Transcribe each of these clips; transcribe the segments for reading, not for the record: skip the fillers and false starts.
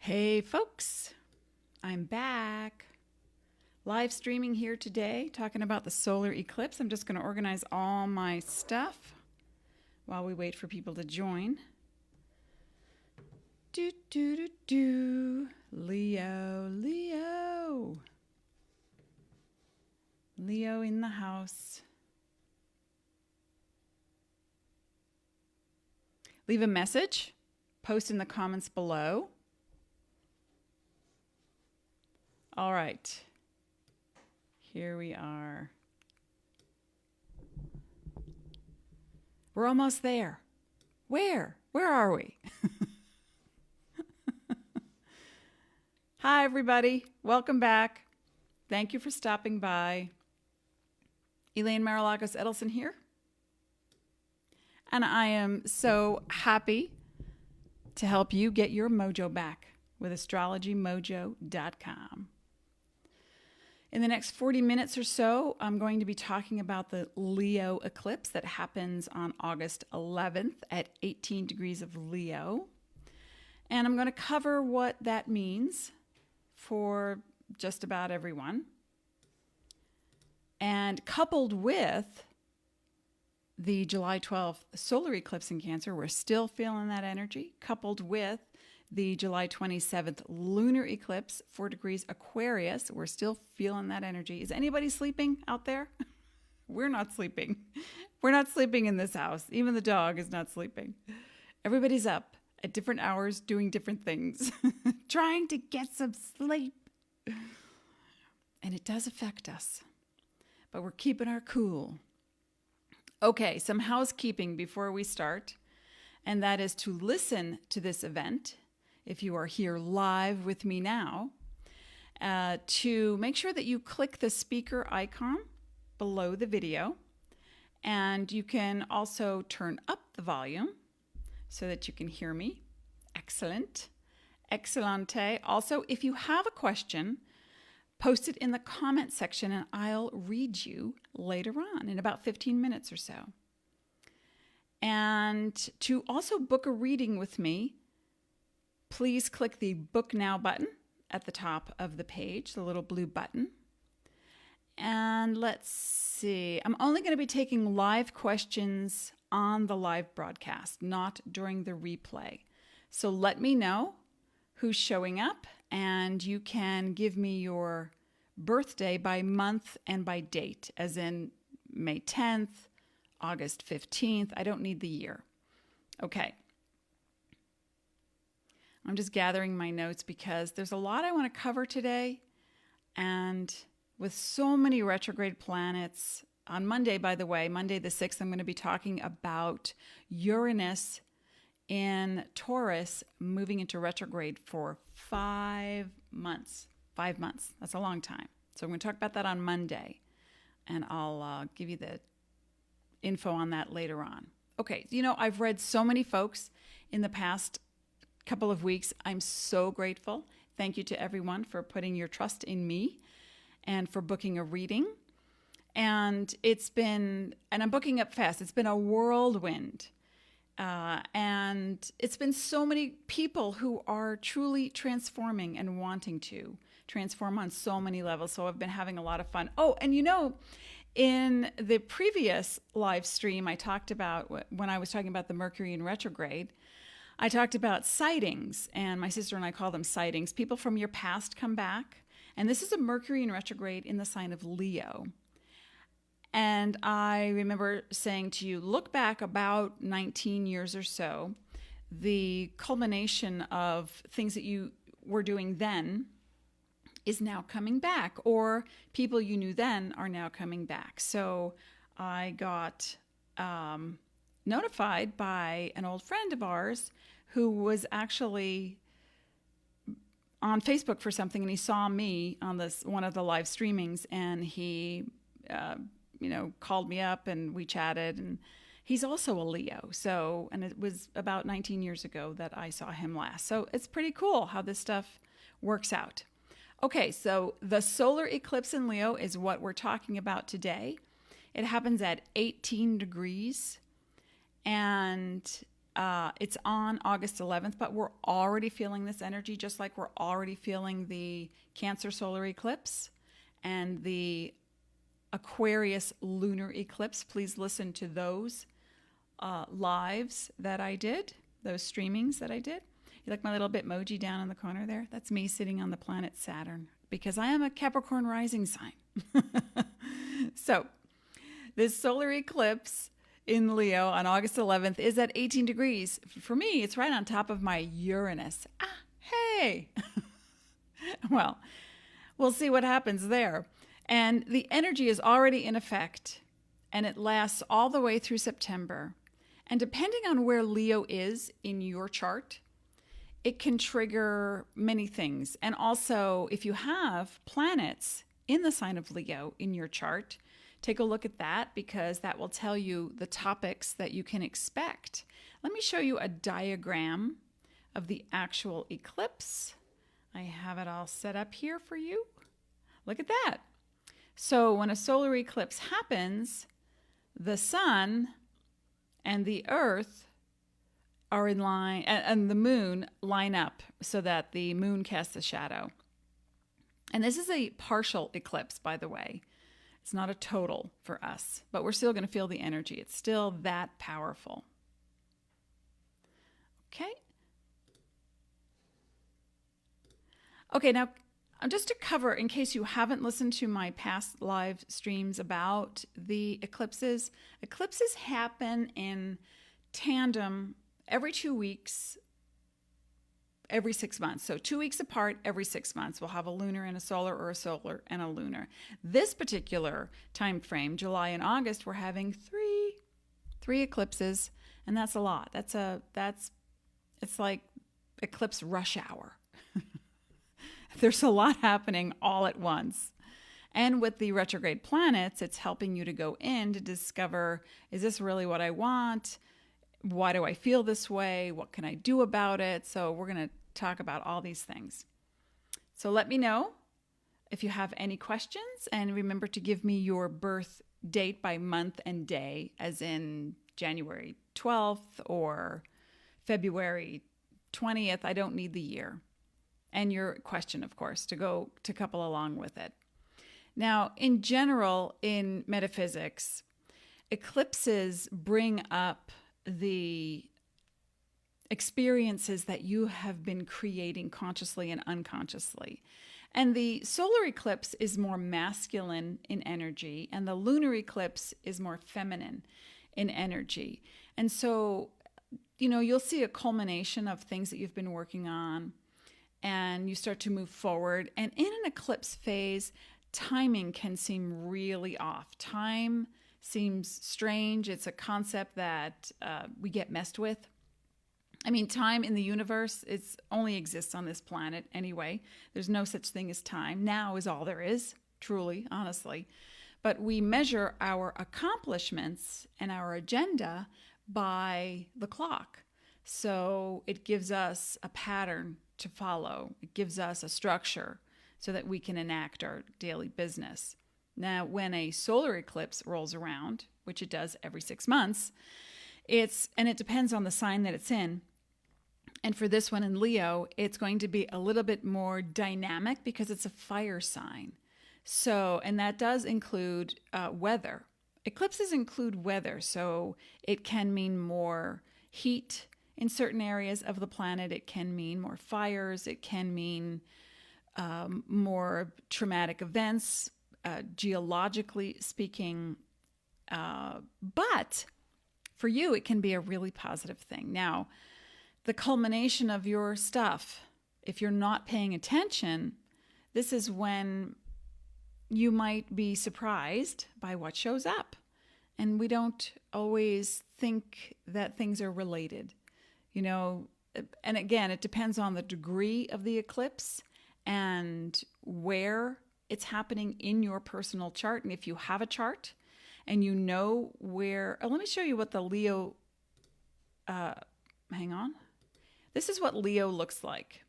Hey folks, I'm back. Live streaming here today, talking about the solar eclipse. I'm just going to organize all my stuff while we wait for people to join. Leo. Leo in the house. Leave a message, post in the comments below. All right, here we are. We're almost there. Where are we? Hi, everybody. Welcome back. Thank you for stopping by. Elaine, Marolakos, Edelson here. And I am so happy to help you get your mojo back with astrologymojo.com. In the next 40 minutes or so, I'm going to be talking about the Leo eclipse that happens on August 11th at 18 degrees of Leo. And I'm going to cover what that means for just about everyone. And coupled with the July 12th solar eclipse in Cancer, we're still feeling that energy, coupled with the July 27th lunar eclipse, 4 degrees Aquarius. We're still feeling that energy. Is anybody sleeping out there? We're not sleeping. We're not sleeping in this house. Even the dog is not sleeping. Everybody's up at different hours doing different things, trying to get some sleep. And it does affect us, but we're keeping our cool. Okay, some housekeeping before we start, and that is to listen to this event if you are here live with me now, to make sure that you click the speaker icon below the video. And you can also turn up the volume so that you can hear me. Excellent. Excellente. Also, if you have a question, post it in the comment section and I'll read you later on in about 15 minutes or so. And to also book a reading with me, please click the Book Now button at the top of the page, the little blue button. And let's see, I'm only going to be taking live questions on the live broadcast, not during the replay. So let me know who's showing up, and you can give me your birthday by month and by date, as in May 10th, August 15th. I don't need the year. Okay. I'm just gathering my notes because there's a lot I want to cover today. And with so many retrograde planets, on Monday, by the way, Monday the 6th, I'm going to be talking about Uranus in Taurus moving into retrograde for 5 months. 5 months. That's a long time. So I'm going to talk about that on Monday. And I'll give you the info on that later on. Okay, I've read so many folks in the past couple of weeks. I'm so grateful. Thank you to everyone for putting your trust in me and for booking a reading. And I'm booking up fast. It's been a whirlwind. And it's been so many people who are truly transforming and wanting to transform on so many levels. So I've been having a lot of fun. Oh, and in the previous live stream, I talked about, when I was talking about the Mercury in retrograde, I talked about sightings, and my sister and I call them sightings. People from your past come back, and this is a Mercury in retrograde in the sign of Leo. And I remember saying to you, look back about 19 years or so, the culmination of things that you were doing then is now coming back, or people you knew then are now coming back. So I got notified by an old friend of ours who was actually on Facebook for something, and he saw me on this one of the live streamings, and he called me up and we chatted, and he's also a Leo. So, and it was about 19 years ago that I saw him last. So it's pretty cool how this stuff works out. Okay, so the solar eclipse in Leo is what we're talking about today. It happens at 18 degrees, and It's on August 11th, but we're already feeling this energy, just like we're already feeling the Cancer solar eclipse and the Aquarius lunar eclipse. Please listen to those lives that I did, those streamings that I did. You like my little Bitmoji down in the corner there? That's me sitting on the planet Saturn because I am a Capricorn rising sign. So this solar eclipse in Leo on August 11th is at 18 degrees. For me, it's right on top of my Uranus. Hey! Well, we'll see what happens there. And the energy is already in effect, and it lasts all the way through September. And depending on where Leo is in your chart, it can trigger many things. And also, if you have planets in the sign of Leo in your chart, take a look at that because that will tell you the topics that you can expect. Let me show you a diagram of the actual eclipse. I have it all set up here for you. Look at that. So when a solar eclipse happens, the sun and the earth are in line, and the moon line up so that the moon casts a shadow. And this is a partial eclipse, by the way. It's not a total for us, but we're still going to feel the energy. It's still that powerful. Okay. Okay, now just to cover, in case you haven't listened to my past live streams about the eclipses, eclipses happen in tandem every 2 weeks, every 6 months. So 2 weeks apart, every 6 months, we'll have a lunar and a solar, or a solar and a lunar. This particular time frame, July and August, we're having three eclipses, and that's a lot. It's like eclipse rush hour. There's a lot happening all at once. And with the retrograde planets, it's helping you to go in to discover, is this really what I want? Why do I feel this way? What can I do about it? So we're going to talk about all these things. So let me know if you have any questions, and remember to give me your birth date by month and day, as in January 12th or February 20th. I don't need the year. And your question, of course, to couple along with it. Now, in general, in metaphysics, eclipses bring up the experiences that you have been creating consciously and unconsciously. And the solar eclipse is more masculine in energy, and the lunar eclipse is more feminine in energy. And so, you'll see a culmination of things that you've been working on, and you start to move forward. And in an eclipse phase, timing can seem really off. Time seems strange. It's a concept that we get messed with. I mean, time in the universe, it only exists on this planet anyway. There's no such thing as time. Now is all there is, truly, honestly. But we measure our accomplishments and our agenda by the clock. So it gives us a pattern to follow. It gives us a structure so that we can enact our daily business. Now, when a solar eclipse rolls around, which it does every 6 months, it depends on the sign that it's in. And for this one in Leo, it's going to be a little bit more dynamic because it's a fire sign. So, and that does include weather. Eclipses include weather, so it can mean more heat in certain areas of the planet. It can mean more fires. It can mean more traumatic events, geologically speaking. But for you, it can be a really positive thing. Now, the culmination of your stuff, if you're not paying attention, this is when you might be surprised by what shows up. And we don't always think that things are related. And again, it depends on the degree of the eclipse and where it's happening in your personal chart. And if you have a chart and you know where, let me show you what the Leo, hang on. This is what Leo looks like.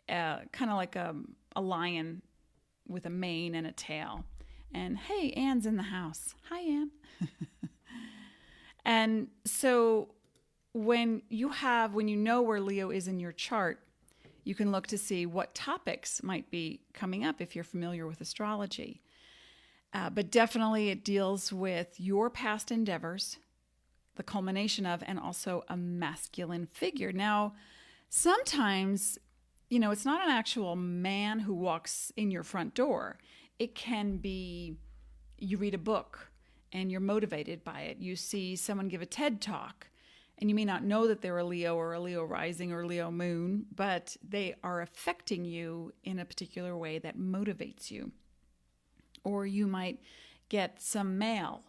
Kind of like a lion with a mane and a tail. And hey, Anne's in the house. Hi, Anne. And so when you know where Leo is in your chart, you can look to see what topics might be coming up if you're familiar with astrology. But definitely it deals with your past endeavors, the culmination of, and also a masculine figure. Now, sometimes, it's not an actual man who walks in your front door. It can be you read a book and you're motivated by it. You see someone give a TED talk, and you may not know that they're a Leo or a Leo rising or Leo moon, but they are affecting you in a particular way that motivates you. Or you might get some mail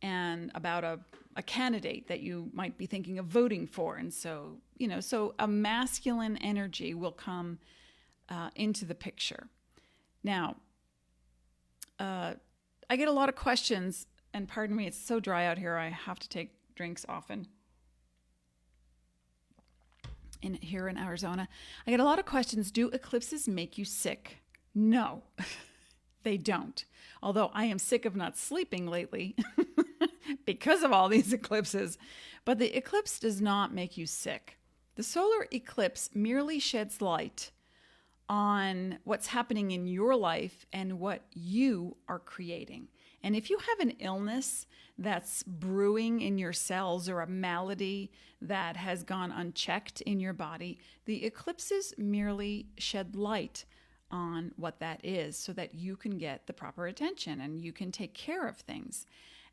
and about a candidate that you might be thinking of voting for. And so, so a masculine energy will come into the picture. Now, I get a lot of questions, and pardon me, it's so dry out here, I have to take drinks often. Here in Arizona, I get a lot of questions. Do eclipses make you sick? No, they don't. Although I am sick of not sleeping lately because of all these eclipses. But the eclipse does not make you sick. The solar eclipse merely sheds light on what's happening in your life and what you are creating. And if you have an illness that's brewing in your cells or a malady that has gone unchecked in your body, the eclipses merely shed light on what that is so that you can get the proper attention and you can take care of things.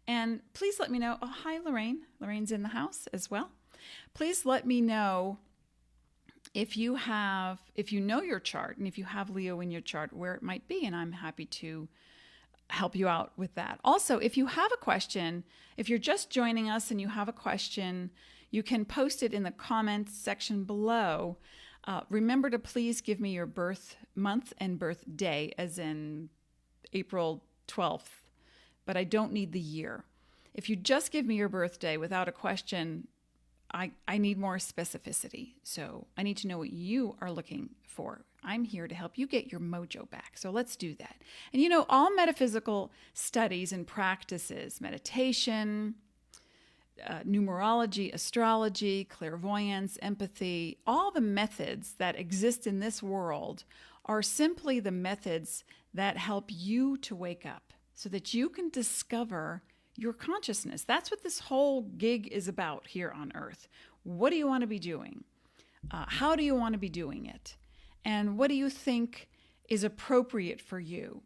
And please let me know. Oh, hi, Lorraine. Lorraine's in the house as well. Please let me know if you know your chart and if you have Leo in your chart, where it might be, and I'm happy to help you out with that. Also, if you have a question, if you're just joining us and you have a question, you can post it in the comments section below. Remember to please give me your birth month and birth day, as in April 12th, but I don't need the year. If you just give me your birthday without a question, I need more specificity. So I need to know what you are looking for. I'm here to help you get your mojo back. So let's do that. And all metaphysical studies and practices, meditation, numerology, astrology, clairvoyance, empathy, all the methods that exist in this world are simply the methods that help you to wake up so that you can discover your consciousness. That's what this whole gig is about here on Earth. What do you want to be doing? How do you want to be doing it? And what do you think is appropriate for you?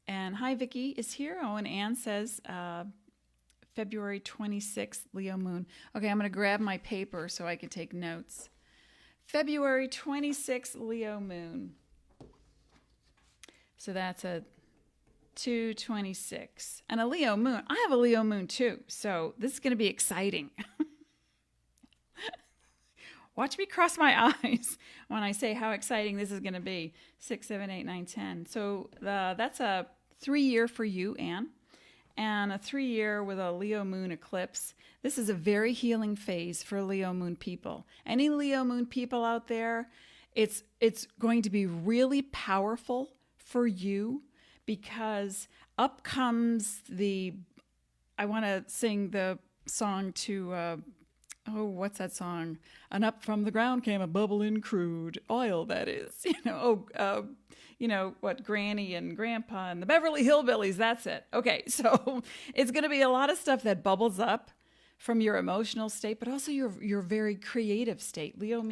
And hi, Vicky is here. Oh, and Anne says February 26th, Leo moon. Okay, I'm going to grab my paper so I can take notes. February 26th, Leo moon. So that's a 226 and a Leo moon. I have a Leo moon too, so this is going to be exciting. Watch me cross my eyes when I say how exciting this is going to be. 6, 7, 8, 9, 10. So that's a 3-year for you, Anne, and a 3-year with a Leo moon eclipse. This is a very healing phase for Leo moon people. Any Leo moon people out there, it's going to be really powerful for you, because up comes I want to sing the song to, what's that song? And up from the ground came a bubbling crude oil, that is. What Granny and Grandpa and the Beverly Hillbillies, that's it. Okay, so it's going to be a lot of stuff that bubbles up from your emotional state, but also your very creative state. Leo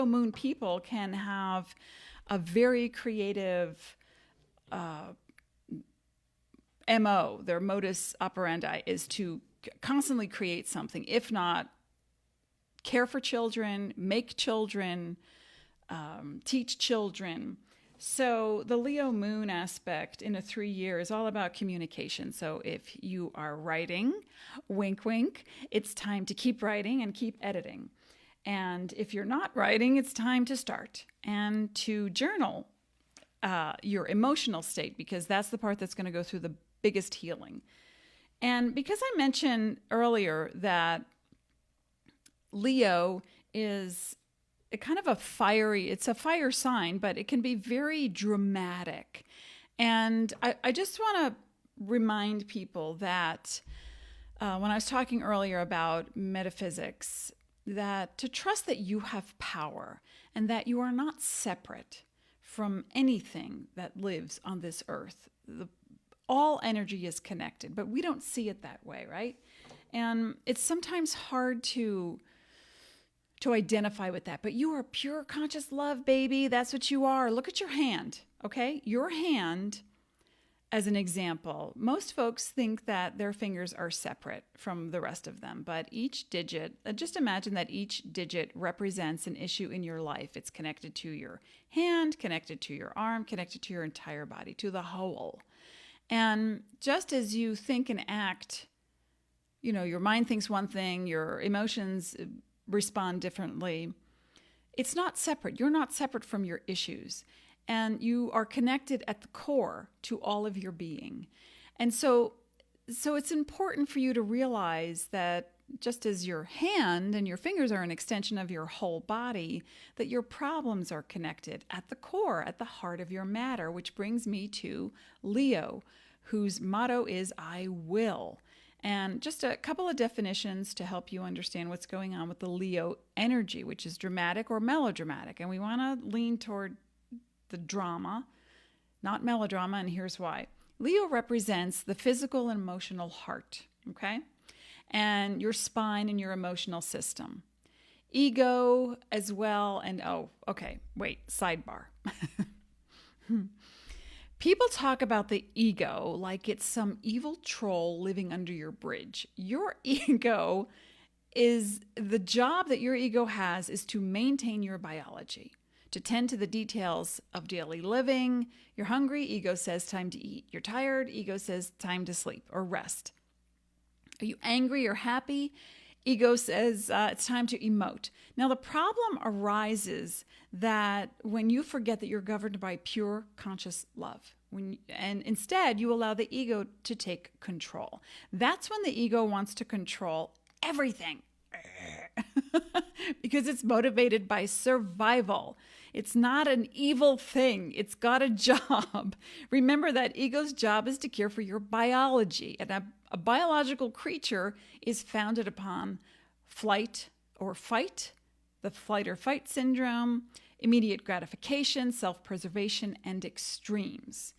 moon people can have a very creative MO, their modus operandi is to constantly create something, if not care for children, make children, teach children. So the Leo moon aspect in a 3-year is all about communication. So if you are writing, wink, wink, it's time to keep writing and keep editing. And if you're not writing, it's time to start and to journal your emotional state, because that's the part that's going to go through the biggest healing. And because I mentioned earlier that Leo is it's a fire sign, but it can be very dramatic. And I just want to remind people that when I was talking earlier about metaphysics, that to trust that you have power and that you are not separate from anything that lives on this earth. All energy is connected, but we don't see it that way, right? And it's sometimes hard to identify with that, but you are pure conscious love, baby. That's what you are. Look at your hand, okay? Your hand, as an example, most folks think that their fingers are separate from the rest of them, but each digit, just imagine that each digit represents an issue in your life. It's connected to your hand, connected to your arm, connected to your entire body, to the whole. And just as you think and act, your mind thinks one thing, your emotions respond differently. It's not separate. You're not separate from your issues. And you are connected at the core to all of your being. And so it's important for you to realize that just as your hand and your fingers are an extension of your whole body, that your problems are connected at the core, at the heart of your matter, which brings me to Leo, whose motto is I will. And just a couple of definitions to help you understand what's going on with the Leo energy, which is dramatic or melodramatic. And we want to lean toward the drama, not melodrama, and here's why. Leo represents the physical and emotional heart, okay? And your spine and your emotional system. Ego as well, and sidebar. People talk about the ego like it's some evil troll living under your bridge. Your ego is, the job that your ego has is to maintain your biology, to tend to the details of daily living. You're hungry, ego says time to eat. You're tired, ego says time to sleep or rest. Are you angry or happy? Ego says it's time to emote. Now, the problem arises that when you forget that you're governed by pure conscious love, and instead you allow the ego to take control. That's when the ego wants to control everything because it's motivated by survival. It's not an evil thing. It's got a job. Remember that ego's job is to care for your biology. And a biological creature is founded upon flight or fight, the flight or fight syndrome, immediate gratification, self-preservation, and extremes.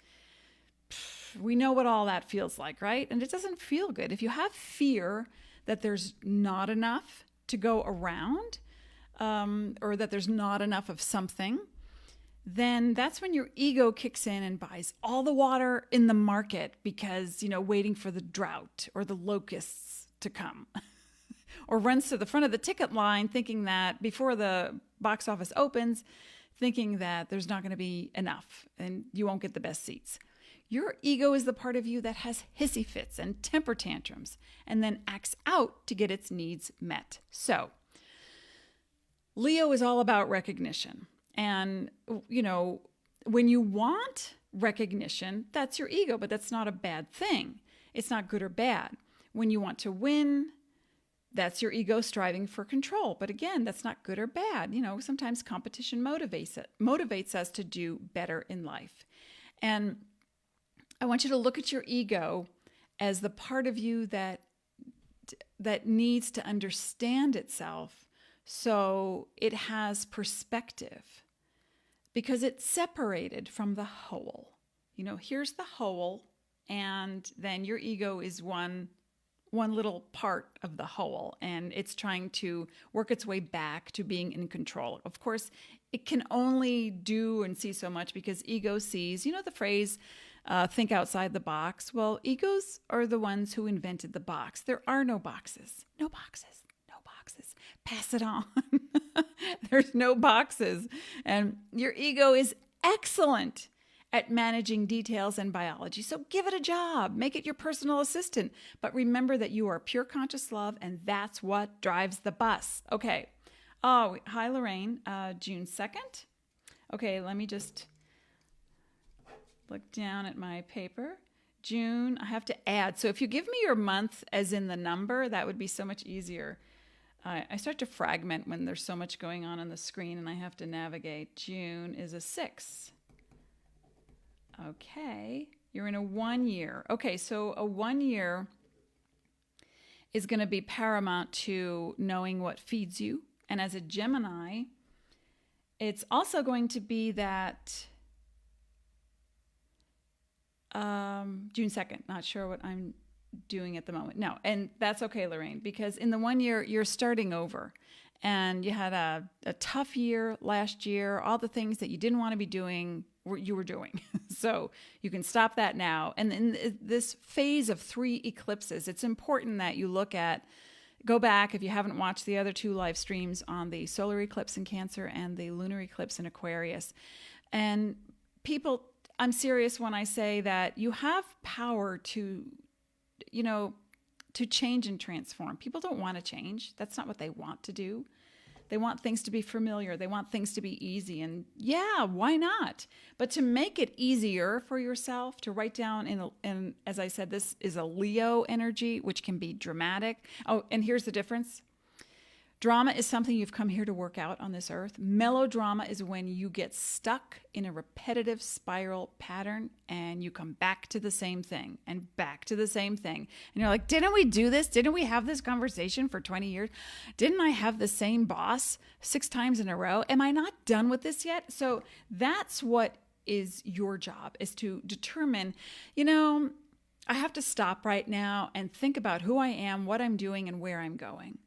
We know what all that feels like, right? And it doesn't feel good. If you have fear that there's not enough to go around, or that there's not enough of something, then that's when your ego kicks in and buys all the water in the market because, waiting for the drought or the locusts to come. Or runs to the front of the ticket line thinking that before the box office opens, thinking that there's not going to be enough and you won't get the best seats. Your ego is the part of you that has hissy fits and temper tantrums and then acts out to get its needs met. So, Leo is all about recognition. And, when you want recognition, that's your ego, but that's not a bad thing. It's not good or bad. When you want to win, that's your ego striving for control. But again, that's not good or bad. Sometimes competition motivates us to do better in life. And I want you to look at your ego as the part of you that needs to understand itself so it has perspective, because it's separated from the whole. Here's the whole, and then your ego is one little part of the whole, and it's trying to work its way back to being in control. Of course, it can only do and see so much because ego sees, the phrase, think outside the box. Well, egos are the ones who invented the box. There are no boxes. No boxes. No boxes. Pass it on. There's no boxes. And your ego is excellent at managing details and biology. So give it a job. Make it your personal assistant. But remember that you are pure conscious love, and that's what drives the bus. Okay. Oh, hi, Lorraine. June 2nd. Okay, let me just look down at my paper. June, I have to add. So if you give me your month as in the number, that would be so much easier. I start to fragment when there's so much going on the screen and I have to navigate. June is a 6. Okay, you're in a 1 year. Okay, so a 1 year is going to be paramount to knowing what feeds you. And as a Gemini, it's also going to be that June 2nd. Not sure what I'm doing at the moment. No, and that's okay, Lorraine, because in the 1 year, you're starting over. And you had a tough year last year. All the things that you didn't want to be doing, you were doing. So you can stop that now. And in this phase of 3 eclipses, it's important that you go back if you haven't watched the other 2 live streams on the solar eclipse in Cancer and the lunar eclipse in Aquarius. And people, I'm serious when I say that you have power to change and transform. People don't want to change. That's not what they want to do. They want things to be familiar. They want things to be easy. And yeah, why not? But to make it easier for yourself to write down, and as I said, this is a Leo energy, which can be dramatic. Oh, and here's the difference. Drama is something you've come here to work out on this earth. Melodrama is when you get stuck in a repetitive spiral pattern and you come back to the same thing and back to the same thing. And you're like, didn't we do this? Didn't we have this conversation for 20 years? Didn't I have the same boss 6 times in a row? Am I not done with this yet? So that's what is your job, is to determine, I have to stop right now and think about who I am, what I'm doing, and where I'm going.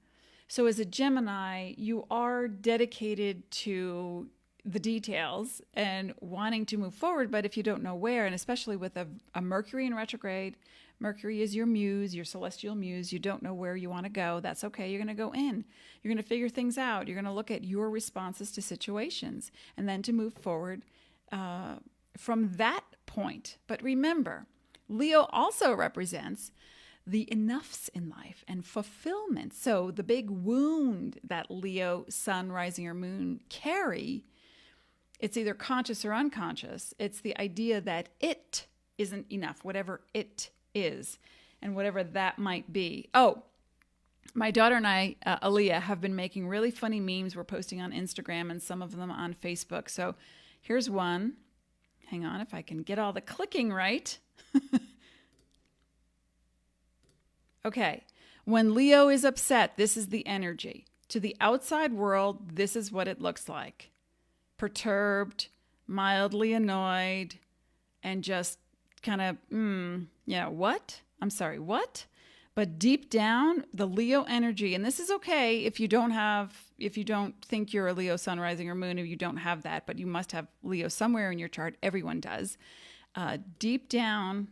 So as a Gemini, you are dedicated to the details and wanting to move forward, but if you don't know where, and especially with a Mercury in retrograde, Mercury is your muse, your celestial muse, you don't know where you want to go, that's okay, you're going to go in. You're going to figure things out. You're going to look at your responses to situations and then to move forward from that point. But remember, Leo also represents the enoughs in life and fulfillment. So the big wound that Leo, sun, rising, or moon carry, it's either conscious or unconscious. It's the idea that it isn't enough, whatever it is, and whatever that might be. Oh, my daughter and I, Aaliyah, have been making really funny memes. We're posting on Instagram and some of them on Facebook. So here's one. Hang on if I can get all the clicking right. Okay, when Leo is upset, this is the energy. To the outside world, this is what it looks like. Perturbed, mildly annoyed, and just kind of, what? I'm sorry, what? But deep down, the Leo energy, and this is okay if you don't think you're a Leo sun, rising, or moon, if you don't have that, but you must have Leo somewhere in your chart. Everyone does. Deep down,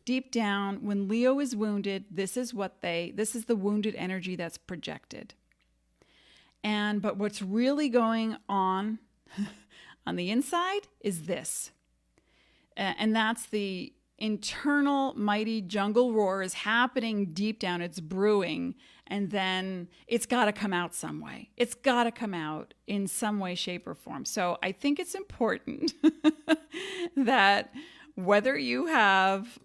deep down, when Leo is wounded, this is the wounded energy that's projected. But what's really going on on the inside is this. And that's the internal mighty jungle roar is happening deep down. It's brewing. And then it's got to come out some way. It's got to come out in some way, shape, or form. So I think it's important that whether you have,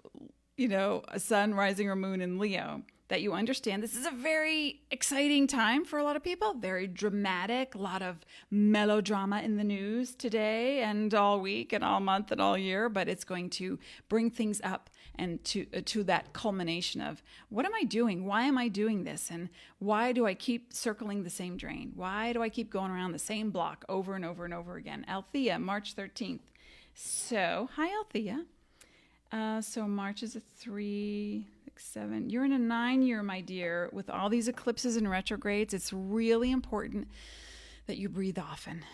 a sun, rising, or moon in Leo, that you understand this is a very exciting time for a lot of people, very dramatic, a lot of melodrama in the news today and all week and all month and all year, but it's going to bring things up and to that culmination of, what am I doing? Why am I doing this? And why do I keep circling the same drain? Why do I keep going around the same block over and over and over again? Althea, March 13th. So, hi, Althea. So March is a 3, 6, 7. You're in a 9-year, my dear, with all these eclipses and retrogrades. It's really important that you breathe often,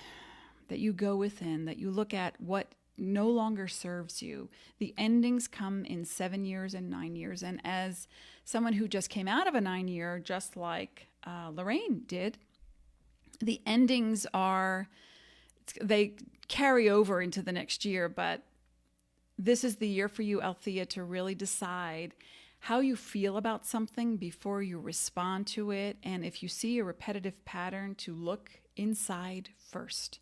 that you go within, that you look at what no longer serves you. The endings come in 7 years and 9 years. And as someone who just came out of a 9-year, just like Lorraine did, the endings they carry over into the next year, but this is the year for you, Althea, to really decide how you feel about something before you respond to it. And if you see a repetitive pattern, to look inside first.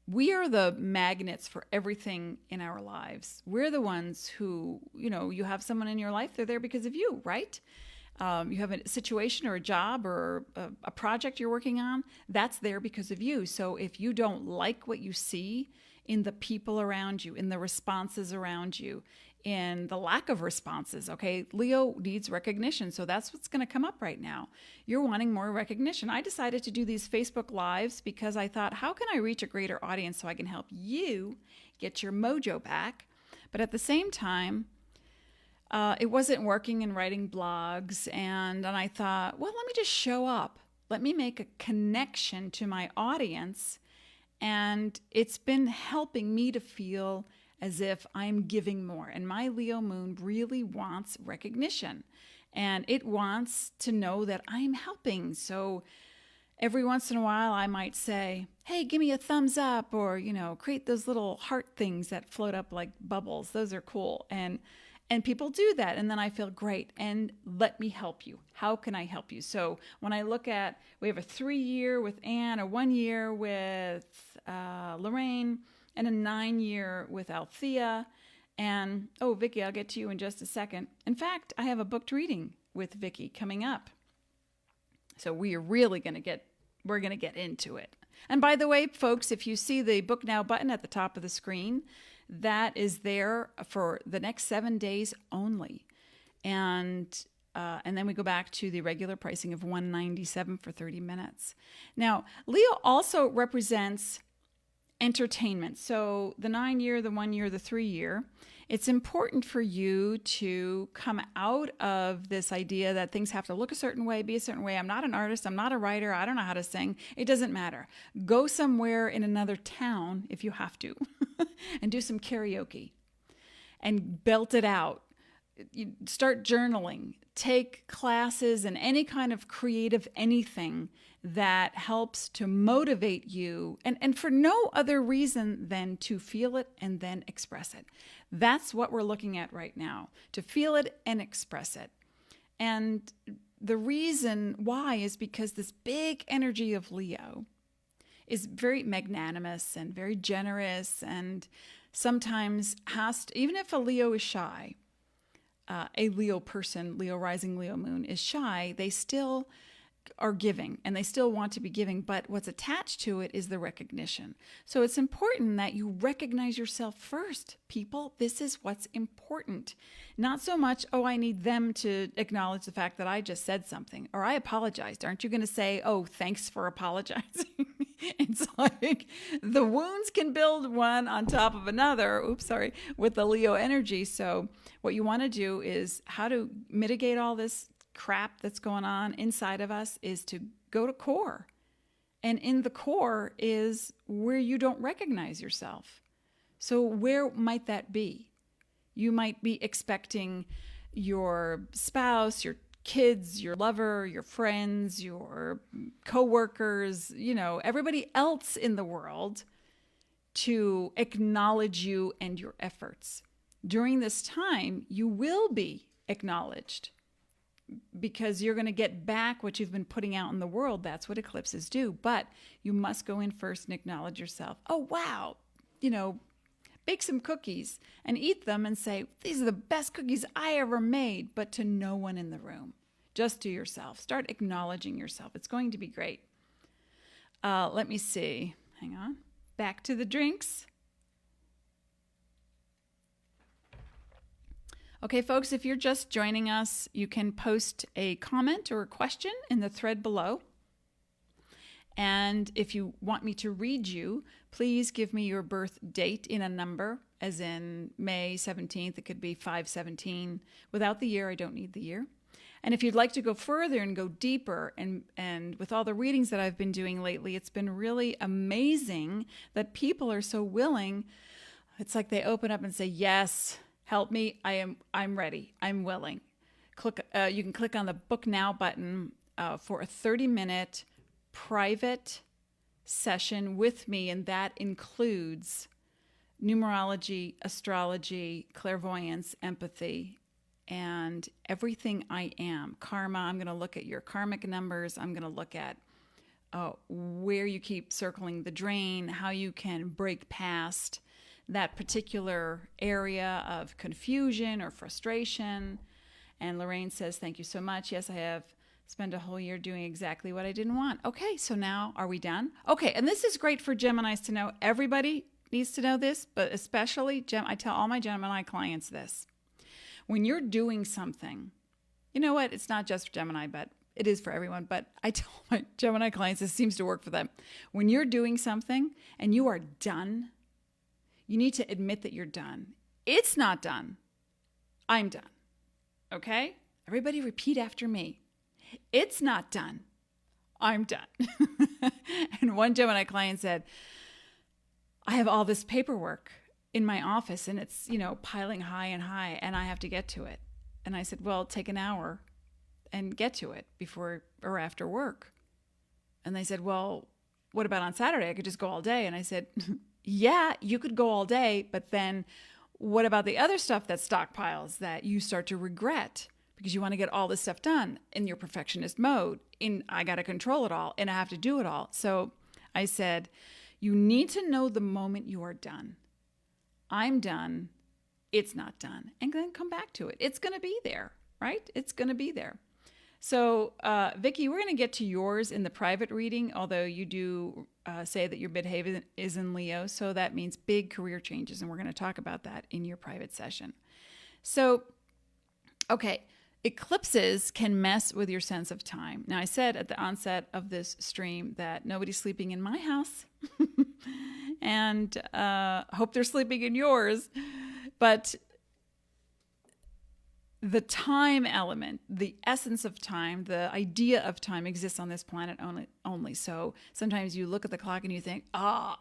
We are the magnets for everything in our lives. We're the ones who, you have someone in your life, they're there because of you, right? you have a situation or a job or a project you're working on, that's there because of you. So if you don't like what you see in the people around you, in the responses around you, in the lack of responses, okay, Leo needs recognition. So that's what's going to come up right now. You're wanting more recognition. I decided to do these Facebook Lives because I thought, how can I reach a greater audience so I can help you get your mojo back? But at the same time, it wasn't working in writing blogs. And I thought, well, let me just show up. Let me make a connection to my audience. And it's been helping me to feel as if I'm giving more. And my Leo moon really wants recognition. And it wants to know that I'm helping. So every once in a while, I might say, hey, give me a thumbs up, or, create those little heart things that float up like bubbles. Those are cool. And people do that. And then I feel great. And let me help you. How can I help you? So when I look at, we have a 3-year with Anne, a 1-year with Lorraine, and a 9-year with Althea. And, Vicky, I'll get to you in just a second. In fact, I have a booked reading with Vicky coming up. So we're going to get into it. And by the way, folks, if you see the Book Now button at the top of the screen, that is there for the next 7 days only. And then we go back to the regular pricing of $197 for 30 minutes. Now, Leo also represents entertainment. So the 9-year, the 1-year, the 3-year, it's important for you to come out of this idea that things have to look a certain way, be a certain way. I'm not an artist. I'm not a writer. I don't know how to sing. It doesn't matter. Go somewhere in another town if you have to and do some karaoke and belt it out. You start journaling, take classes and any kind of creative anything that helps to motivate you, and for no other reason than to feel it and then express it. That's what we're looking at right now, to feel it and express it. And the reason why is because this big energy of Leo is very magnanimous and very generous, and sometimes even if a Leo is shy, a Leo person, Leo rising, Leo moon is shy, they still are giving and they still want to be giving, but what's attached to it is the recognition. So it's important that you recognize yourself first, people. This is what's important. Not so much, I need them to acknowledge the fact that I just said something or I apologized. Aren't you going to say, thanks for apologizing? It's like the wounds can build one on top of another. With the Leo energy. So what you want to do is how to mitigate all this crap that's going on inside of us is to go to core. And in the core is where you don't recognize yourself. So where might that be? You might be expecting your spouse, your kids, your lover, your friends, your coworkers, everybody else in the world to acknowledge you and your efforts. During this time, you will be acknowledged because you're going to get back what you've been putting out in the world. That's what eclipses do. But you must go in first and acknowledge yourself. Oh, wow. Bake some cookies and eat them and say, these are the best cookies I ever made, but to no one in the room, just to yourself. Start acknowledging yourself. It's going to be great. Let me see. Hang on. Back to the drinks. Okay, folks, if you're just joining us, you can post a comment or a question in the thread below. And if you want me to read you, please give me your birth date in a number, as in May 17th. It could be 5/17. Without the year, I don't need the year. And if you'd like to go further and go deeper, and with all the readings that I've been doing lately, it's been really amazing that people are so willing. It's like they open up and say, yes, help me. I'm ready. I'm willing. You can click on the Book Now button for a 30-minute private session with me, and that includes numerology, astrology, clairvoyance, empathy, and everything I am. Karma, I'm going to look at your karmic numbers. I'm going to look at where you keep circling the drain, how you can break past that particular area of confusion or frustration. And Lorraine says, thank you so much. Yes, I have spent a whole year doing exactly what I didn't want. Okay, so now are we done? Okay, and this is great for Geminis to know. Everybody needs to know this, but especially I tell all my Gemini clients this. When you're doing something, you know what? It's not just for Gemini, but it is for everyone. But I tell my Gemini clients, this seems to work for them. When you're doing something and you are done, you need to admit that you're done. It's not done. I'm done. Okay? Everybody repeat after me. It's not done. I'm done. And one Gemini client said, I have all this paperwork in my office and it's, piling high and high and I have to get to it. And I said, well, take an hour and get to it before or after work. And they said, well, what about on Saturday? I could just go all day. And I said, yeah, you could go all day, but then what about the other stuff that stockpiles that you start to regret because you want to get all this stuff done in your perfectionist mode? I got to control it all and I have to do it all. So I said, you need to know the moment you are done. I'm done. It's not done. And then come back to it. It's going to be there, right? It's going to be there. So, Vicki, we're going to get to yours in the private reading, although you do say that your midheaven is in Leo. So that means big career changes. And we're going to talk about that in your private session. So, okay, eclipses can mess with your sense of time. Now, I said at the onset of this stream that nobody's sleeping in my house. And hope they're sleeping in yours. But the time element, the essence of time, the idea of time exists on this planet only. So sometimes you look at the clock and you think, I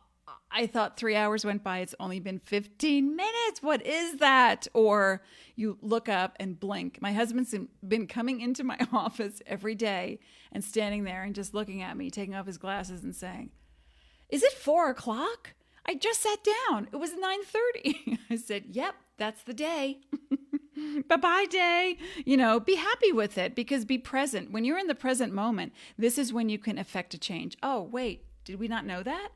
thought 3 hours went by. It's only been 15 minutes. What is that? Or you look up and blink. My husband's been coming into my office every day and standing there and just looking at me, taking off his glasses and saying, is it 4 o'clock? I just sat down. It was 9:30. I said, yep, that's the day. Bye-bye day. Be happy with it because be present. When you're in the present moment, this is when you can effect a change. Oh, wait, did we not know that?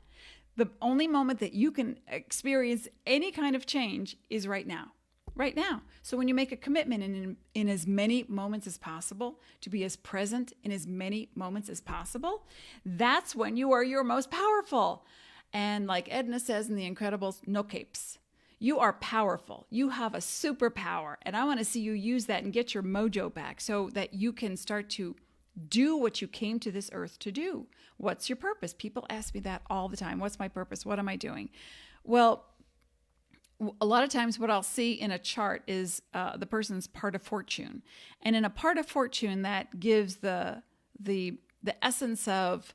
The only moment that you can experience any kind of change is right now. Right now. So when you make a commitment in as many moments as possible, to be as present in as many moments as possible, that's when you are your most powerful. And like Edna says in The Incredibles, no capes. You are powerful. You have a superpower. And I want to see you use that and get your mojo back so that you can start to do what you came to this earth to do. What's your purpose? People ask me that all the time. What's my purpose? What am I doing? Well, a lot of times what I'll see in a chart is the person's part of fortune. And in a part of fortune, that gives the essence of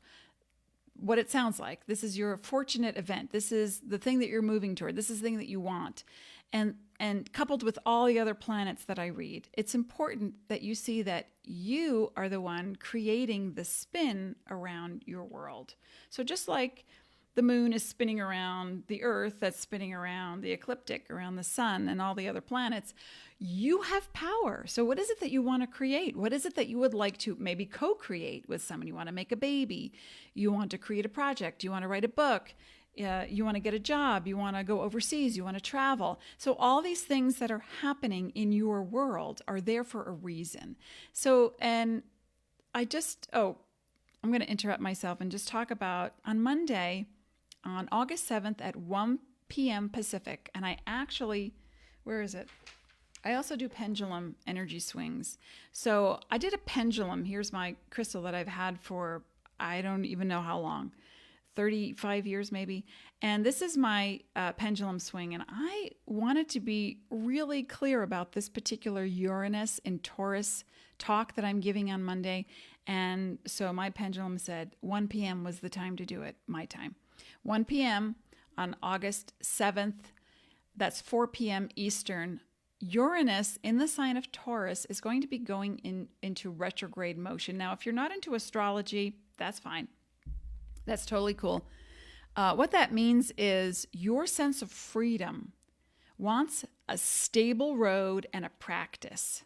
what it sounds like. This is your fortunate event. This is the thing that you're moving toward. This is the thing that you want. And coupled with all the other planets that I read, it's important that you see that you are the one creating the spin around your world. So just like the moon is spinning around the earth, that's spinning around the ecliptic, around the sun and all the other planets, you have power. So what is it that you want to create? What is it that you would like to maybe co-create with someone? You want to make a baby. You want to create a project. You want to write a book. You want to get a job. You want to go overseas. You want to travel. So all these things that are happening in your world are there for a reason. So, and I'm going to interrupt myself and just talk about on Monday, on August 7th at 1 p.m. Pacific. And I actually, where is it? I also do pendulum energy swings. So I did a pendulum. Here's my crystal that I've had for, I don't even know how long, 35 years maybe. And this is my pendulum swing. And I wanted to be really clear about this particular Uranus in Taurus talk that I'm giving on Monday. And so my pendulum said 1 p.m. was the time to do it, my time. 1 p.m. on August 7th, that's 4 p.m. Eastern, Uranus in the sign of Taurus is going to be going into retrograde motion. Now, if you're not into astrology, that's fine. That's totally cool. What that means is your sense of freedom wants a stable road and a practice.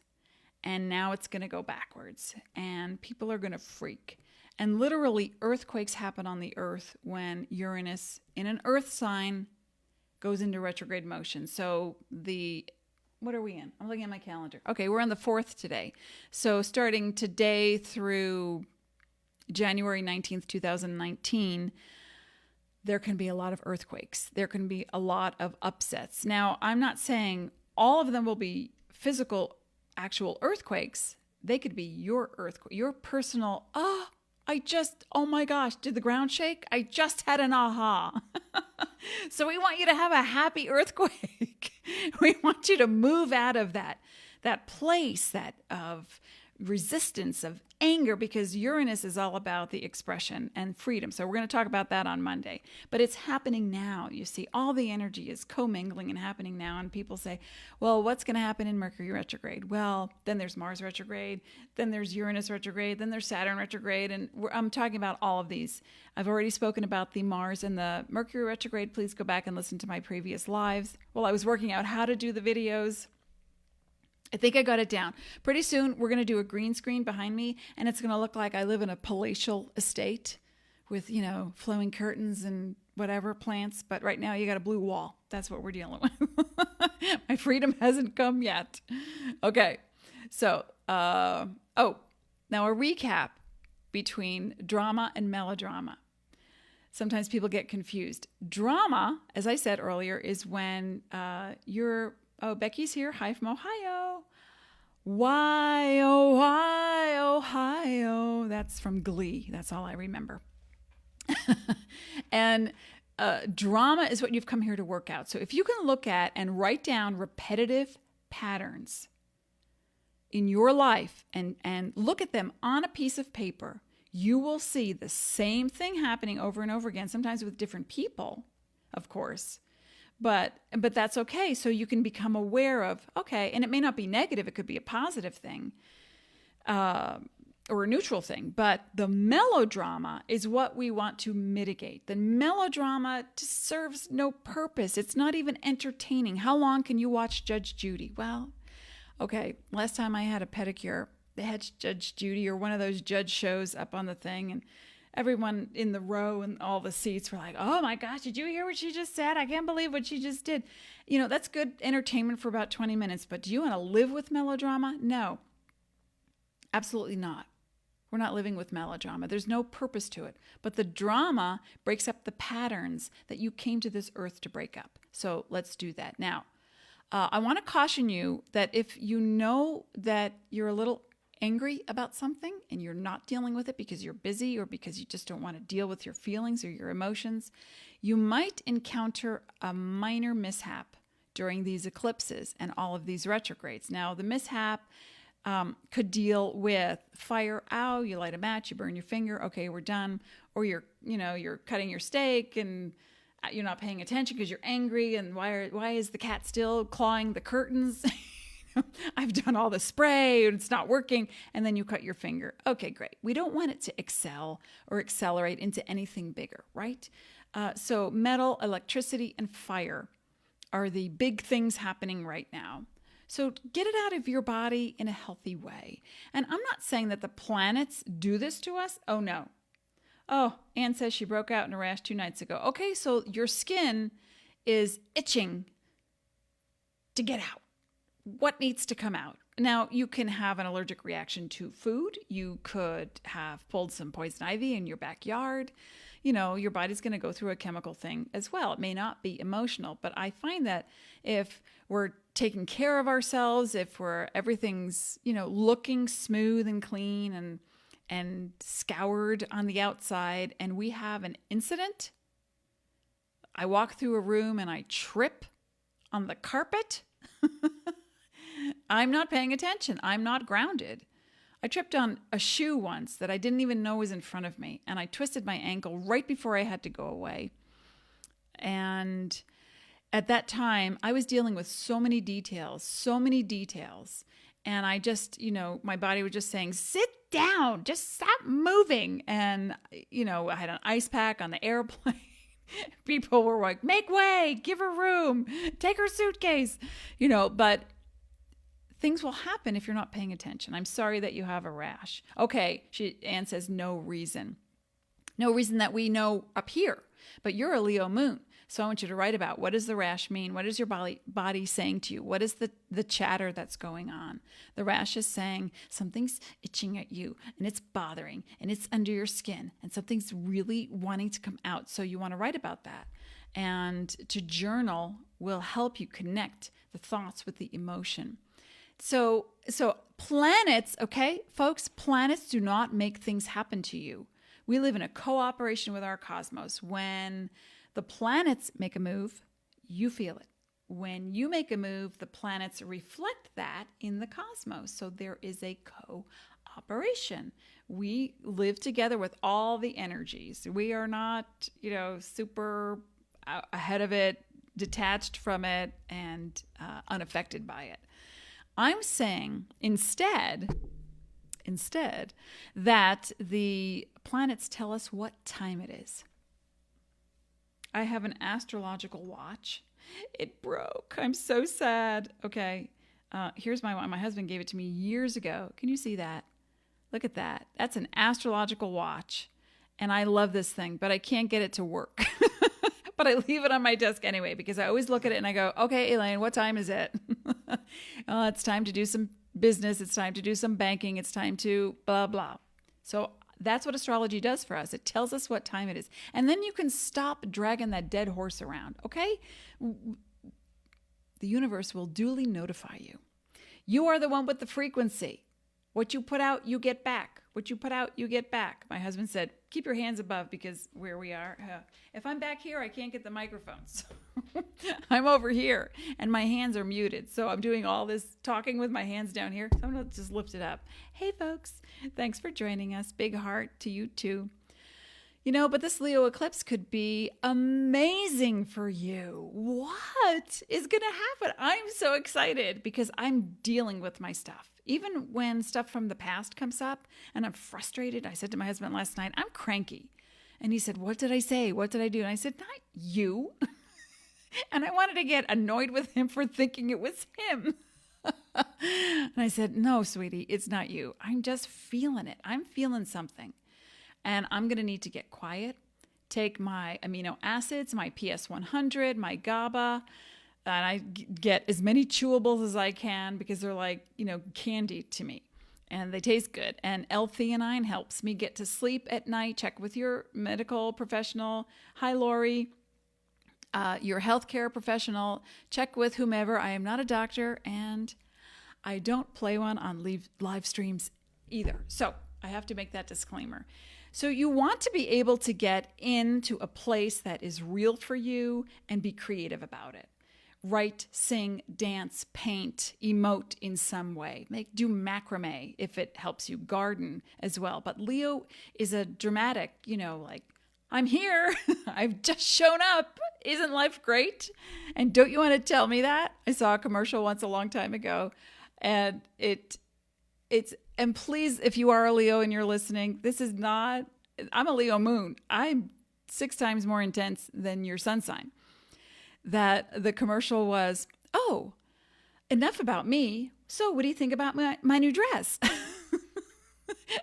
And now it's going to go backwards and people are going to freak. And literally earthquakes happen on the earth when Uranus in an earth sign goes into retrograde motion. So the what are we in? I'm looking at my calendar. Okay, we're on the 4th today. So starting today through January 19th, 2019, there can be a lot of earthquakes. There can be a lot of upsets. Now, I'm not saying all of them will be physical, actual earthquakes. They could be your earthquake, your personal, oh my gosh, did the ground shake? I just had an aha. So we want you to have a happy earthquake. We want you to move out of that place of resistance, of anger, because Uranus is all about the expression and freedom. So we're going to talk about that on Monday. But it's happening now. You see, all the energy is commingling and happening now. And people say, well, what's going to happen in Mercury retrograde? Well, then there's Mars retrograde, then there's Uranus retrograde, then there's Saturn retrograde. And I'm talking about all of these. I've already spoken about the Mars and the Mercury retrograde. Please go back and listen to my previous lives. While I was working out how to do the videos, I think I got it down. Pretty soon, we're going to do a green screen behind me, and it's going to look like I live in a palatial estate with, flowing curtains and whatever, plants. But right now, you got a blue wall. That's what we're dealing with. My freedom hasn't come yet. Okay. So, now a recap between drama and melodrama. Sometimes people get confused. Drama, as I said earlier, is when Becky's here. Hi from Ohio. Why, Ohio? That's from Glee. That's all I remember. And drama is what you've come here to work out. So if you can look at and write down repetitive patterns in your life and look at them on a piece of paper, you will see the same thing happening over and over again, sometimes with different people, of course. But that's okay. So you can become aware of, okay, and it may not be negative. It could be a positive thing or a neutral thing. But the melodrama is what we want to mitigate. The melodrama just serves no purpose. It's not even entertaining. How long can you watch Judge Judy? Well, okay, last time I had a pedicure, they had Judge Judy or one of those judge shows up on the thing, and everyone in the row and all the seats were like, oh my gosh, did you hear what she just said? I can't believe what she just did. That's good entertainment for about 20 minutes, but do you want to live with melodrama? No, absolutely not. We're not living with melodrama. There's no purpose to it. But the drama breaks up the patterns that you came to this earth to break up. So let's do that. Now, I want to caution you that if you know that you're a little angry about something and you're not dealing with it because you're busy or because you just don't want to deal with your feelings or your emotions, you might encounter a minor mishap during these eclipses and all of these retrogrades. Now, the mishap could deal with fire. Ow, you light a match, you burn your finger. Okay, we're done. Or you're cutting your steak and you're not paying attention because you're angry. And why is the cat still clawing the curtains? I've done all the spray and it's not working. And then you cut your finger. Okay, great. We don't want it to excel or accelerate into anything bigger, right? So metal, electricity, and fire are the big things happening right now. So get it out of your body in a healthy way. And I'm not saying that the planets do this to us. Oh, no. Oh, Anne says she broke out in a rash 2 nights ago. Okay, so your skin is itching to get out. What needs to come out? Now, you can have an allergic reaction to food. You could have pulled some poison ivy in your backyard. Your body's going to go through a chemical thing as well. It may not be emotional, but I find that if we're taking care of ourselves, if everything's, looking smooth and clean and scoured on the outside, and we have an incident, I walk through a room and I trip on the carpet, I'm not paying attention. I'm not grounded. I tripped on a shoe once that I didn't even know was in front of me, and I twisted my ankle right before I had to go away. And at that time, I was dealing with so many details, and I just, my body was just saying, sit down, just stop moving. And, I had an ice pack on the airplane. People were like, make way, give her room, take her suitcase, but things will happen if you're not paying attention. I'm sorry that you have a rash. Okay, Anne says no reason. No reason that we know up here, but you're a Leo moon. So I want you to write about, what does the rash mean? What is your body saying to you? What is the chatter that's going on? The rash is saying something's itching at you and it's bothering and it's under your skin and something's really wanting to come out. So you want to write about that. And to journal will help you connect the thoughts with the emotion. So planets, okay, folks, planets do not make things happen to you. We live in a cooperation with our cosmos. When the planets make a move, you feel it. When you make a move, the planets reflect that in the cosmos. So there is a cooperation. We live together with all the energies. We are not, super ahead of it, detached from it, and unaffected by it. I'm saying instead that the planets tell us what time it is. I have an astrological watch. It broke. I'm so sad. Okay, here's my one. My husband gave it to me years ago. Can you see that? Look at that. That's an astrological watch. And I love this thing, but I can't get it to work. But I leave it on my desk anyway, because I always look at it and I go, okay, Elaine, what time is it? It's time to do some business. It's time to do some banking. It's time to blah, blah. So that's what astrology does for us. It tells us what time it is. And then you can stop dragging that dead horse around, okay? The universe will duly notify you. You are the one with the frequency. What you put out, you get back. What you put out, you get back. My husband said, keep your hands above, because where we are, if I'm back here, I can't get the microphones. I'm over here and my hands are muted. So I'm doing all this talking with my hands down here. So I'm going to just lift it up. Hey, folks, thanks for joining us. Big heart to you too. But this Leo eclipse could be amazing for you. What is going to happen? I'm so excited because I'm dealing with my stuff. Even when stuff from the past comes up and I'm frustrated, I said to my husband last night, I'm cranky. And he said, what did I say? What did I do? And I said, not you. And I wanted to get annoyed with him for thinking it was him. And I said, no, sweetie, it's not you. I'm just feeling it. I'm feeling something. And I'm going to need to get quiet, take my amino acids, my PS100, my GABA, and I get as many chewables as I can because they're like, candy to me. And they taste good. And L-theanine helps me get to sleep at night. Check with your medical professional. Hi, Lori. Your healthcare professional. Check with whomever. I am not a doctor, and I don't play one on live streams either. So I have to make that disclaimer. So you want to be able to get into a place that is real for you and be creative about it. Write, sing, dance, paint, emote in some way. Do macrame if it helps you, garden as well. But Leo is a dramatic, like, I'm here. I've just shown up. Isn't life great? And don't you want to tell me that? I saw a commercial once a long time ago, and and please, if you are a Leo and you're listening, I'm a Leo moon. I'm 6 times more intense than your sun sign. That the commercial was, oh, enough about me. So what do you think about my new dress?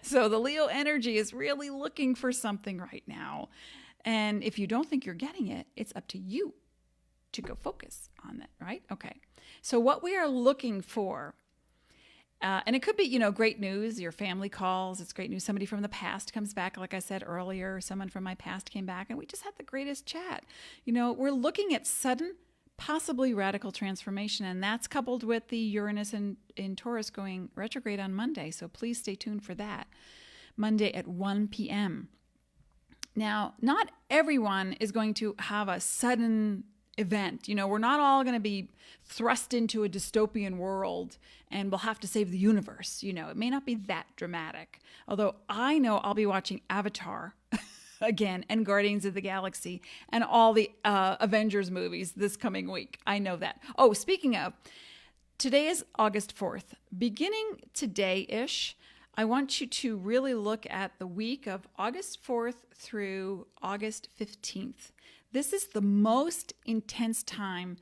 So the Leo energy is really looking for something right now. And if you don't think you're getting it, it's up to you to go focus on that, right? Okay. So what we are looking for, and it could be, great news. Your family calls. It's great news. Somebody from the past comes back. Like I said earlier, someone from my past came back and we just had the greatest chat. We're looking at sudden, possibly radical transformation. And that's coupled with the Uranus in Taurus going retrograde on Monday. So please stay tuned for that. Monday at 1 p.m. Now, not everyone is going to have a sudden event. We're not all going to be thrust into a dystopian world and we'll have to save the universe. It may not be that dramatic. Although I know I'll be watching Avatar again and Guardians of the Galaxy and all the Avengers movies this coming week. I know that. Oh, speaking of, today is August 4th. Beginning today-ish, I want you to really look at the week of August 4th through August 15th. This is the most intense time,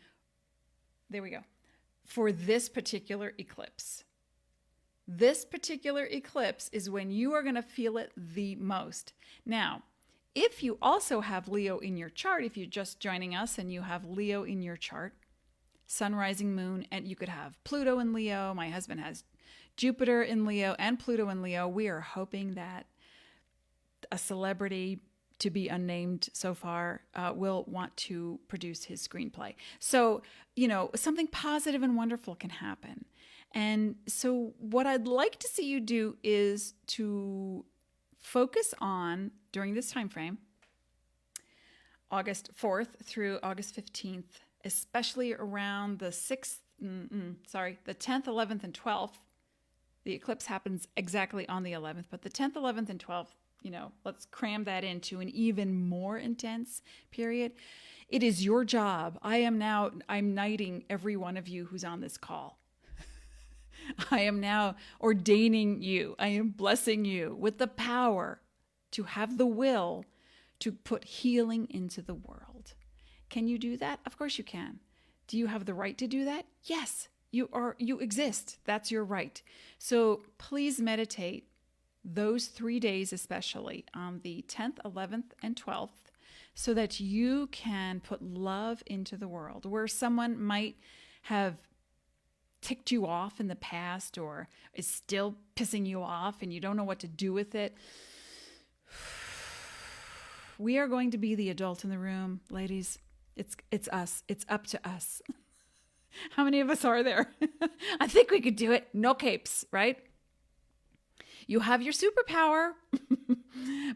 there we go, for this particular eclipse. This particular eclipse is when you are going to feel it the most. Now, if you also have Leo in your chart, if you're just joining us and you have Leo in your chart, sun, rising, moon, and you could have Pluto in Leo. My husband has Jupiter in Leo and Pluto in Leo. We are hoping that a celebrity, to be unnamed so far, will want to produce his screenplay. So, something positive and wonderful can happen. And so what I'd like to see you do is to focus on, during this time frame, August 4th through August 15th, especially around the 10th, 11th, and 12th. The eclipse happens exactly on the 11th, but the 10th, 11th, and 12th, let's cram that into an even more intense period. It is your job. I'm knighting every one of you who's on this call. I am now ordaining you. I am blessing you with the power to have the will to put healing into the world. Can you do that? Of course you can. Do you have the right to do that? Yes, you exist. That's your right. So please meditate those 3 days, especially on the 10th, 11th, and 12th, so that you can put love into the world. Where someone might have ticked you off in the past or is still pissing you off and you don't know what to do with it, we are going to be the adult in the room, ladies. It's us. It's up to us. How many of us are there? I think we could do it. No capes, right? You have your superpower.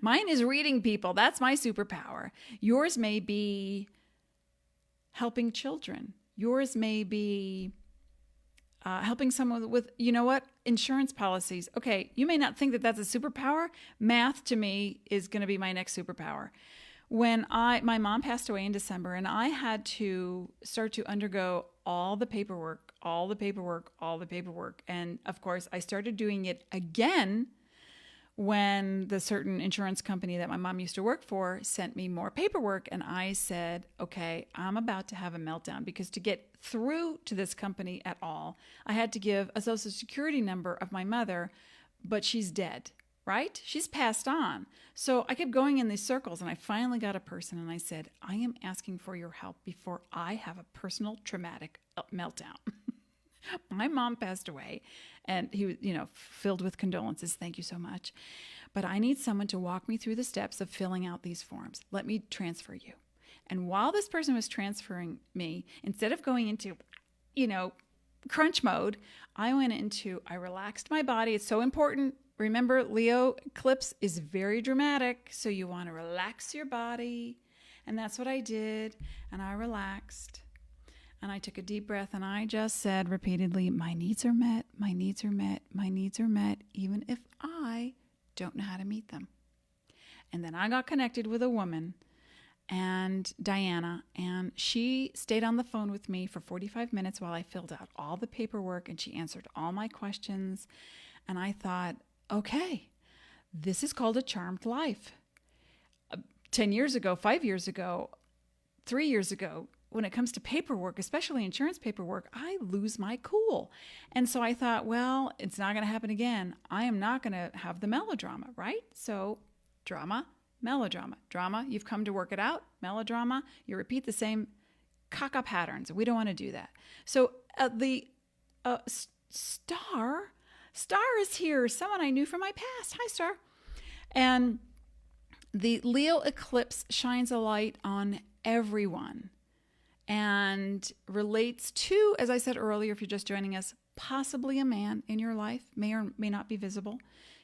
Mine is reading people. That's my superpower. Yours may be helping children. Yours may be helping someone with, insurance policies. Okay, you may not think that that's a superpower. Math to me is going to be my next superpower. When my mom passed away in December, and I had to start to undergo all the paperwork. And of course, I started doing it again when the certain insurance company that my mom used to work for sent me more paperwork. And I said, okay, I'm about to have a meltdown, because to get through to this company at all, I had to give a social security number of my mother, but she's dead, right? She's passed on. So I kept going in these circles, and I finally got a person, and I said, I am asking for your help before I have a personal traumatic meltdown. My mom passed away, and he was, filled with condolences. Thank you so much. But I need someone to walk me through the steps of filling out these forms. Let me transfer you. And while this person was transferring me, instead of going into, crunch mode, I relaxed my body. It's so important. Remember, Leo eclipse is very dramatic. So you want to relax your body. And that's what I did. And I relaxed. And I took a deep breath, and I just said repeatedly, my needs are met, my needs are met, my needs are met, even if I don't know how to meet them. And then I got connected with a woman, and Diana, and she stayed on the phone with me for 45 minutes while I filled out all the paperwork, and she answered all my questions. And I thought, okay, this is called a charmed life. 10 years ago, 5 years ago, 3 years ago, when it comes to paperwork, especially insurance paperwork, I lose my cool. And so I thought, well, it's not going to happen again. I am not going to have the melodrama, right? So drama, melodrama. Drama, you've come to work it out. Melodrama, you repeat the same caca patterns. We don't want to do that. So the Star is here, someone I knew from my past. Hi, Star. And the Leo eclipse shines a light on everyone and relates to, as I said earlier, if you're just joining us, possibly a man in your life, may or may not be visible.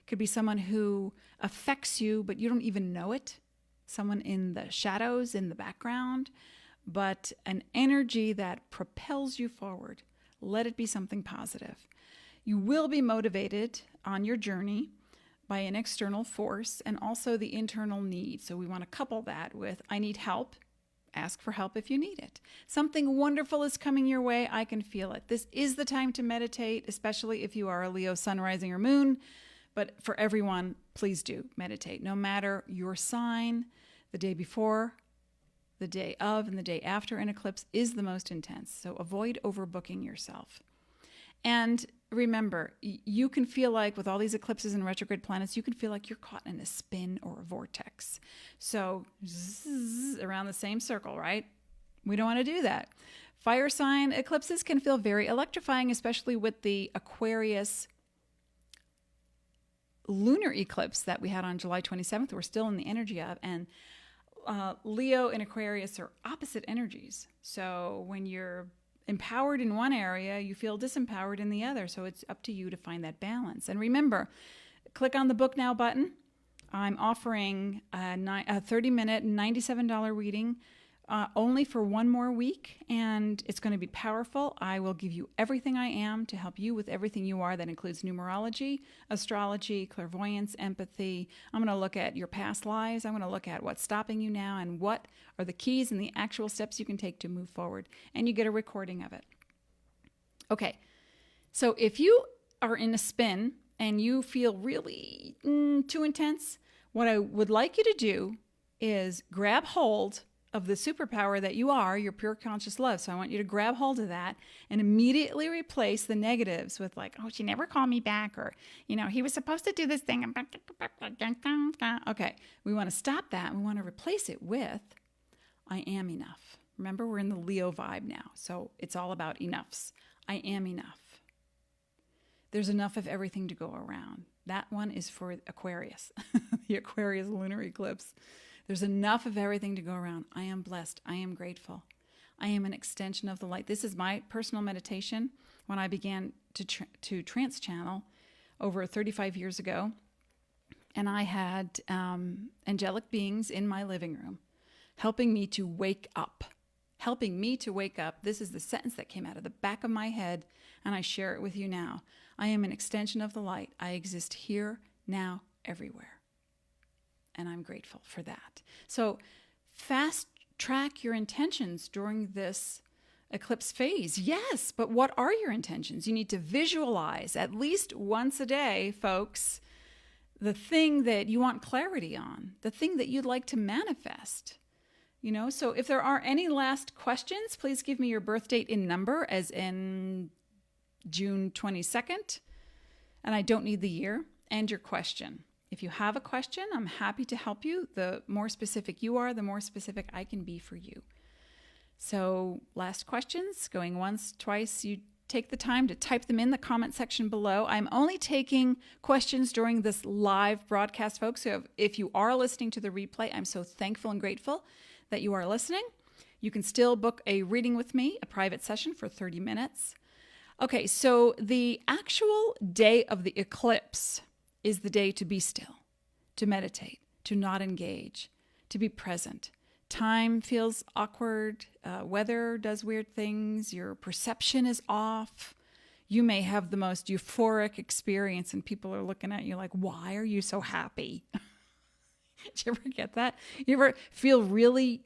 Could be someone who affects you, but you don't even know it. Someone in the shadows, in the background, but an energy that propels you forward. Let it be something positive. You will be motivated on your journey by an external force and also the internal need. So we want to couple that with, I need help. Ask for help if you need it. Something wonderful is coming your way. I can feel it. This is the time to meditate, especially if you are a Leo sun, rising, or moon. But for everyone, please do meditate. No matter your sign, the day before, the day of, and the day after an eclipse is the most intense. So avoid overbooking yourself. And remember, you can feel like with all these eclipses and retrograde planets, you can feel like you're caught in a spin or a vortex. So zzz, around the same circle, right? We don't want to do that. Fire sign eclipses can feel very electrifying, especially with the Aquarius lunar eclipse that we had on July 27th. We're still in the energy of, and Leo and Aquarius are opposite energies. So when you're empowered in one area, you feel disempowered in the other. So it's up to you to find that balance. And remember, click on the Book Now button. I'm offering a 30-minute, $97 reading only for one more week, and it's going to be powerful. I will give you everything I am to help you with everything you are. That includes numerology, astrology, clairvoyance, empathy. I'm going to look at your past lives. I'm going to look at what's stopping you now and what are the keys and the actual steps you can take to move forward. And you get a recording of it. Okay, so if you are in a spin and you feel really too intense, what I would like you to do is grab hold of the superpower that you are, your pure conscious love. So I want you to grab hold of that and immediately replace the negatives with like, oh, she never called me back, or, you know, he was supposed to do this thing. Okay, we want to stop that. We want to replace it with, I am enough. Remember, we're in the Leo vibe now. So it's all about enoughs. I am enough. There's enough of everything to go around. That one is for Aquarius, the Aquarius lunar eclipse. There's enough of everything to go around. I am blessed. I am grateful. I am an extension of the light. This is my personal meditation when I began to trance channel over 35 years ago. And I had angelic beings in my living room helping me to wake up. Helping me to wake up. This is the sentence that came out of the back of my head, and I share it with you now. I am an extension of the light. I exist here, now, everywhere. And I'm grateful for that. So fast track your intentions during this eclipse phase. Yes, but what are your intentions? You need to visualize at least once a day, folks, the thing that you want clarity on, the thing that you'd like to manifest. You know, so if there are any last questions, please give me your birth date in number, as in June 22nd. And I don't need the year, and your question. If you have a question, I'm happy to help you. The more specific you are, the more specific I can be for you. So last questions, going once, twice. You take the time to type them in the comment section below. I'm only taking questions during this live broadcast, folks. So if you are listening to the replay, I'm so thankful and grateful that you are listening. You can still book a reading with me, a private session for 30 minutes. Okay, so the actual day of the eclipse is the day to be still, to meditate, to not engage, to be present. Time feels awkward. Weather does weird things. Your perception is off. You may have the most euphoric experience and people are looking at you like, why are you so happy? Did you ever get that? You ever feel really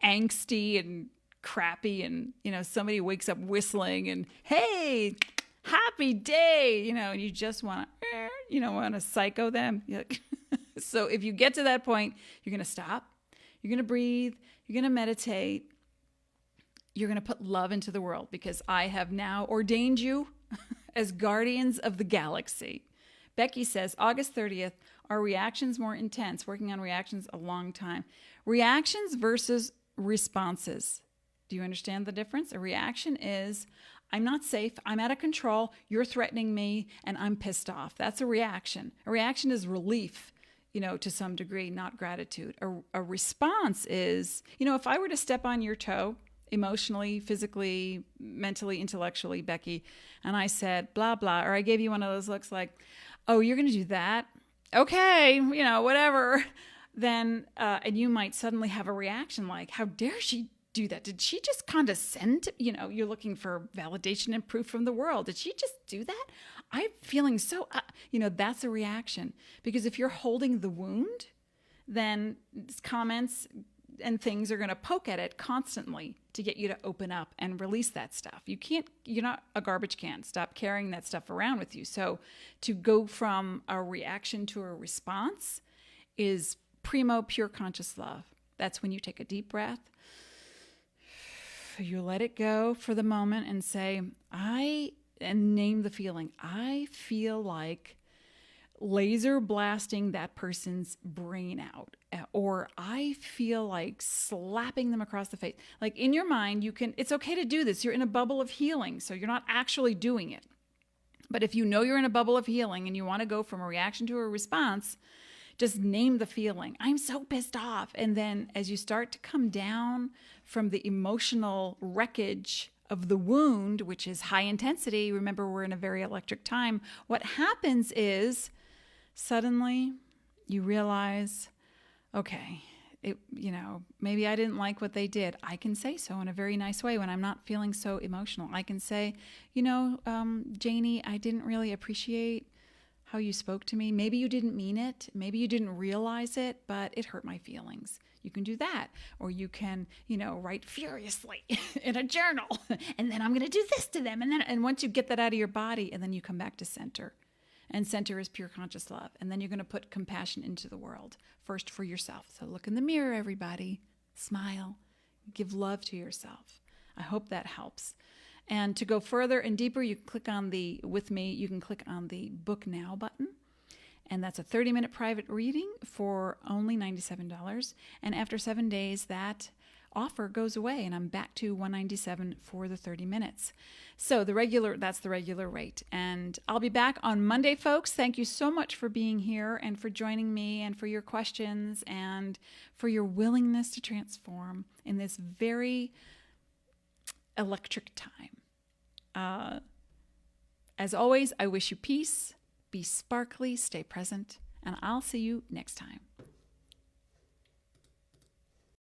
angsty and crappy and, you know, somebody wakes up whistling and, hey, happy day, you know, and you just want to psycho them. So if you get to that point, you're going to stop, you're going to breathe, you're going to meditate, you're going to put love into the world, because I have now ordained you as guardians of the galaxy. Becky says, August 30th, are reactions more intense? Working on reactions a long time. Reactions versus responses. Do you understand the difference? A reaction is, I'm not safe, I'm out of control, you're threatening me, and I'm pissed off. That's a reaction. A reaction is relief, you know, to some degree, not gratitude. A response is, you know, if I were to step on your toe, emotionally, physically, mentally, intellectually, Becky, and I said, blah, blah, or I gave you one of those looks like, oh, you're going to do that? Okay, you know, whatever. Then, and you might suddenly have a reaction like, how dare she do that? Did she just condescend? You know, you're looking for validation and proof from the world. Did she just do that? I'm feeling so, you know, that's a reaction. Because if you're holding the wound, then comments and things are going to poke at it constantly to get you to open up and release that stuff. You're not a garbage can. Stop carrying that stuff around with you. So to go from a reaction to a response is primo pure conscious love. That's when you take a deep breath. You let it go for the moment and say, I and name the feeling. I feel like laser blasting that person's brain out, or I feel like slapping them across the face. Like in your mind, it's okay to do this. You're in a bubble of healing, so you're not actually doing it. But if you know you're in a bubble of healing and you want to go from a reaction to a response, just name the feeling. I'm so pissed off. And then as you start to come down from the emotional wreckage of the wound, which is high intensity, remember we're in a very electric time, what happens is suddenly you realize, okay, maybe I didn't like what they did. I can say so in a very nice way when I'm not feeling so emotional. I can say, Janie, I didn't really appreciate how you spoke to me. Maybe you didn't mean it. Maybe you didn't realize it, but it hurt my feelings. You can do that. Or you can, write furiously in a journal. And then I'm going to do this to them. And once you get that out of your body, and then you come back to center. And center is pure conscious love. And then you're going to put compassion into the world. First for yourself. So look in the mirror, everybody. Smile. Give love to yourself. I hope that helps. And to go further and deeper, you can click on the Book Now button. And that's a 30-minute private reading for only $97. And after 7 days, that offer goes away, and I'm back to $197 for the 30 minutes. So that's the regular rate. And I'll be back on Monday, folks. Thank you so much for being here and for joining me and for your questions and for your willingness to transform in this very electric time. As always, I wish you peace, be sparkly, stay present, and I'll see you next time.